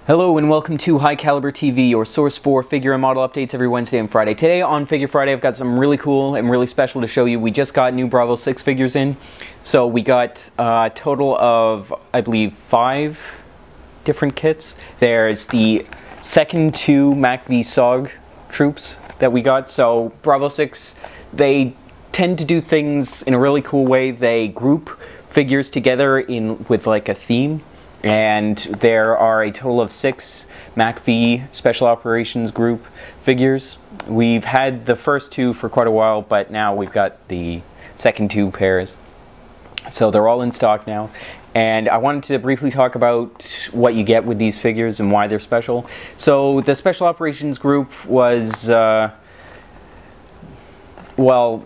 Hello and welcome to High Caliber TV, your source for figure and model updates every Wednesday and Friday. Today on Figure Friday I've got something really cool and really special to show you. We just got new Bravo6 figures in. So we got a total of, I believe, 5 different kits. There's the second 2 MACV-SOG troops that we got. So Bravo6, they tend to do things in a really cool way. They group figures together with like a theme. And there are a total of 6 MACV Special Operations Group figures. We've had the first 2 for quite a while, but now we've got the second 2 pairs. So they're all in stock now. And I wanted to briefly talk about what you get with these figures and why they're special. So the Special Operations Group was, well,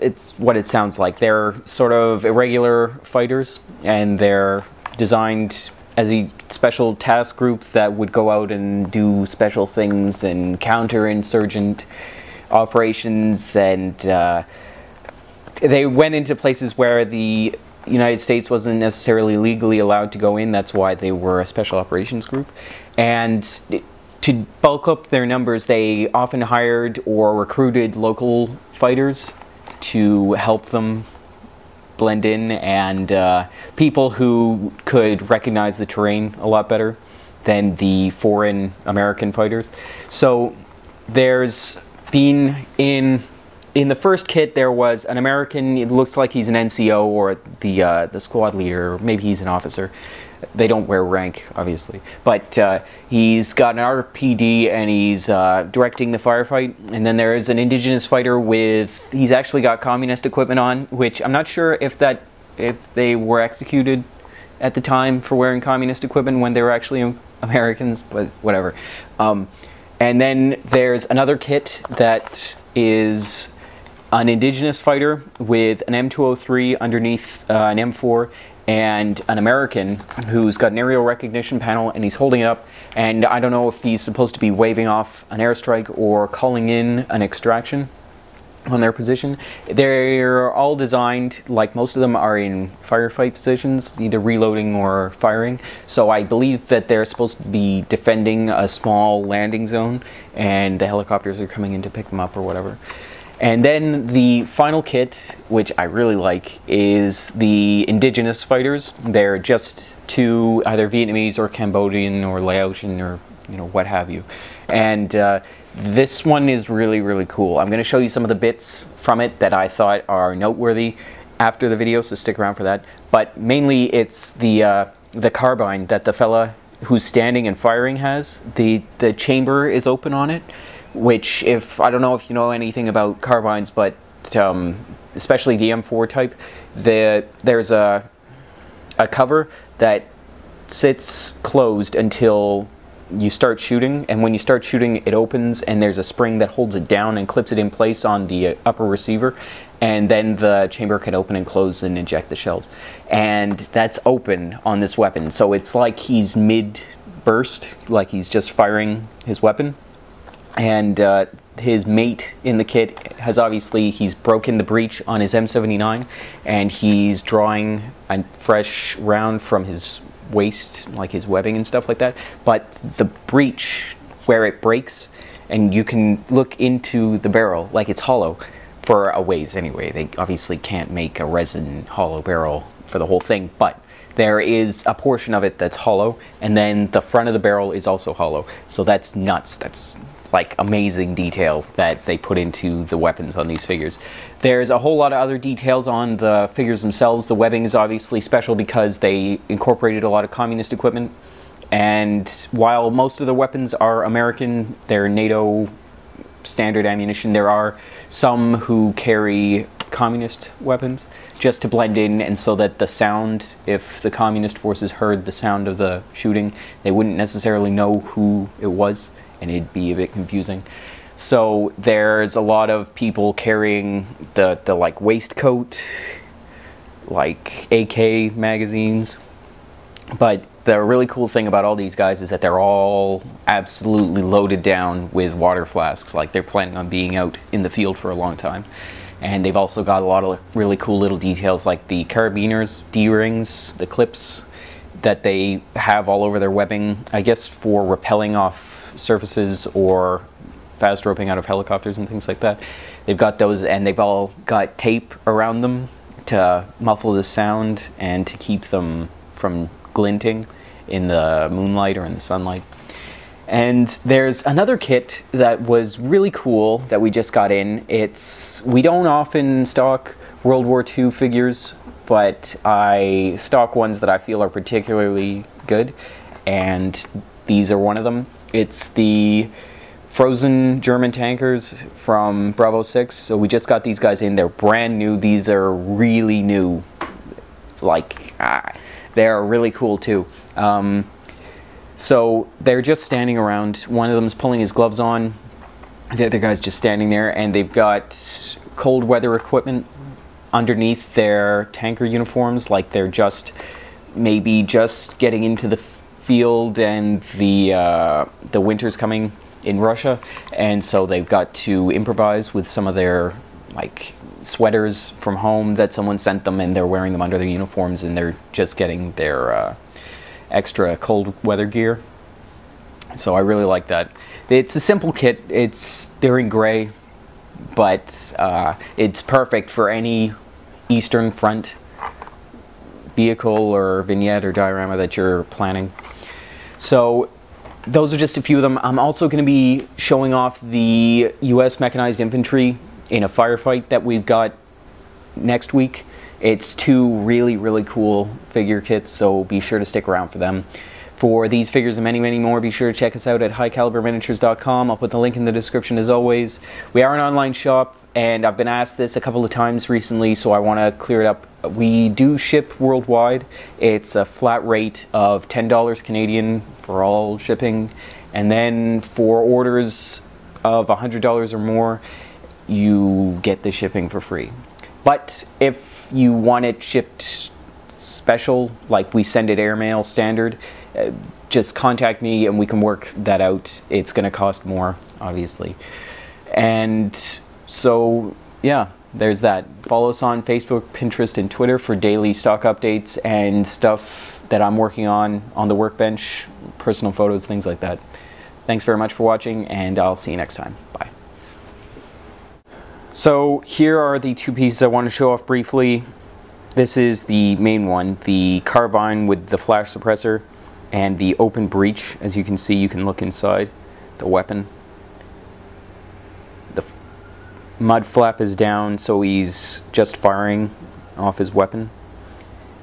it's what it sounds like. They're sort of irregular fighters, and they're designed as a special task group that would go out and do special things and counter-insurgent operations, and they went into places where the United States wasn't necessarily legally allowed to go in. That's why they were a special operations group. And to bulk up their numbers, they often hired or recruited local fighters to help them blend in, and people who could recognize the terrain a lot better than the foreign American fighters. So there's been in the first kit there was an American. It looks like he's an NCO or the squad leader, or maybe he's an officer. They don't wear rank, obviously, but he's got an RPD and he's directing the firefight. And then there is an indigenous fighter he's actually got communist equipment on, which I'm not sure if they were executed at the time for wearing communist equipment when they were actually Americans, but whatever. And then there's another kit that is an indigenous fighter with an M203 underneath an M4, and an American who's got an aerial recognition panel, and he's holding it up, and I don't know if he's supposed to be waving off an airstrike or calling in an extraction on their position. They're all designed, like most of them are in firefight positions, either reloading or firing. So I believe that they're supposed to be defending a small landing zone, and the helicopters are coming in to pick them up or whatever. And then the final kit, which I really like, is the indigenous fighters. They're just 2 either Vietnamese or Cambodian or Laotian or what have you. And this one is really, really cool. I'm going to show you some of the bits from it that I thought are noteworthy after the video, so stick around for that. But mainly it's the carbine that the fella who's standing and firing has. The chamber is open on it, which, I don't know if you know anything about carbines, but especially the M4 type, there's a cover that sits closed until you start shooting, and when you start shooting it opens, and there's a spring that holds it down and clips it in place on the upper receiver, and then the chamber can open and close and eject the shells. And that's open on this weapon, so it's like he's mid-burst, like he's just firing his weapon. And his mate in the kit has he's broken the breech on his M79, and he's drawing a fresh round from his waist, like his webbing and stuff like that. But the breech, where it breaks, and you can look into the barrel, like it's hollow for a ways anyway. They obviously can't make a resin hollow barrel for the whole thing, but there is a portion of it that's hollow, and then the front of the barrel is also hollow. So that's nuts. That's like amazing detail that they put into the weapons on these figures. There's a whole lot of other details on the figures themselves. The webbing is obviously special because they incorporated a lot of communist equipment, and while most of the weapons are American, they're NATO standard ammunition, there are some who carry communist weapons just to blend in, and so that the sound, if the communist forces heard the sound of the shooting, they wouldn't necessarily know who it was, and it'd be a bit confusing. So there's a lot of people carrying the like waistcoat, like AK magazines. But the really cool thing about all these guys is that they're all absolutely loaded down with water flasks, like they're planning on being out in the field for a long time. And they've also got a lot of really cool little details like the carabiners, D-rings, the clips, that they have all over their webbing, I guess for rappelling off surfaces or fast roping out of helicopters and things like that. They've got those, and they've all got tape around them to muffle the sound and to keep them from glinting in the moonlight or in the sunlight. And there's another kit that was really cool that we just got in. We don't often stock World War II figures, but I stock ones that I feel are particularly good, and these are one of them. It's the frozen German tankers from Bravo6. So we just got these guys in. They're brand new. These are really new. Like, they're really cool too. So they're just standing around. One of them's pulling his gloves on. The other guy's just standing there, and they've got cold weather equipment underneath their tanker uniforms, like they're maybe just getting into the field, and the winter's coming in Russia, and so they've got to improvise with some of their like sweaters from home that someone sent them, and they're wearing them under their uniforms, and they're just getting their extra cold weather gear. So I really like that. It's a simple kit. They're in gray, but it's perfect for any Eastern Front vehicle or vignette or diorama that you're planning. So those are just a few of them. I'm also going to be showing off the U.S. Mechanized Infantry in a firefight that we've got next week. It's two really, really cool figure kits, so be sure to stick around for them. For these figures and many, many more, be sure to check us out at highcaliberminiatures.com. I'll put the link in the description as always. We are an online shop, and I've been asked this a couple of times recently, so I want to clear it up. We do ship worldwide. It's a flat rate of $10 Canadian for all shipping, and then for orders of $100 or more, you get the shipping for free. But if you want it shipped special, like we send it airmail standard, just contact me and we can work that out. It's going to cost more, obviously. And so, yeah, there's that. Follow us on Facebook, Pinterest, and Twitter for daily stock updates and stuff that I'm working on the workbench, personal photos, things like that. Thanks very much for watching, and I'll see you next time. Bye. So here are the two pieces I want to show off briefly. This is the main one, the carbine with the flash suppressor and the open breech. As you can see, you can look inside the weapon. The mud flap is down, so he's just firing off his weapon.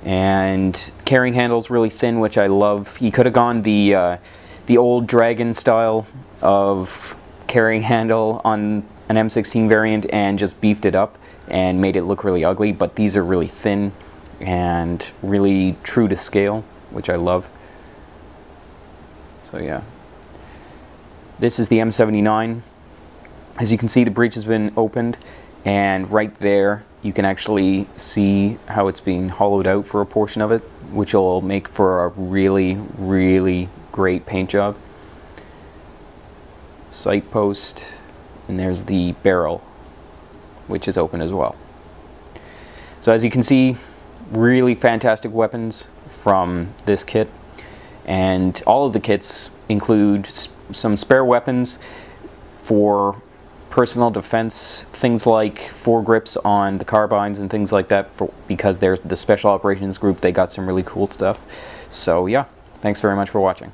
And carrying handle's really thin, which I love. He could have gone the old Dragon style of carrying handle on an M16 variant and just beefed it up and made it look really ugly, but these are really thin and really true to scale, which I love. So yeah. This is the M79. As you can see, the breech has been opened, and right there you can actually see how it's being hollowed out for a portion of it, which will make for a really, really great paint job. Sight post, and there's the barrel, which is open as well. So as you can see, really fantastic weapons from this kit, and all of the kits include some spare weapons for personal defense, things like foregrips on the carbines and things like that, because they're the special operations group. They got some really cool stuff. So yeah, thanks very much for watching.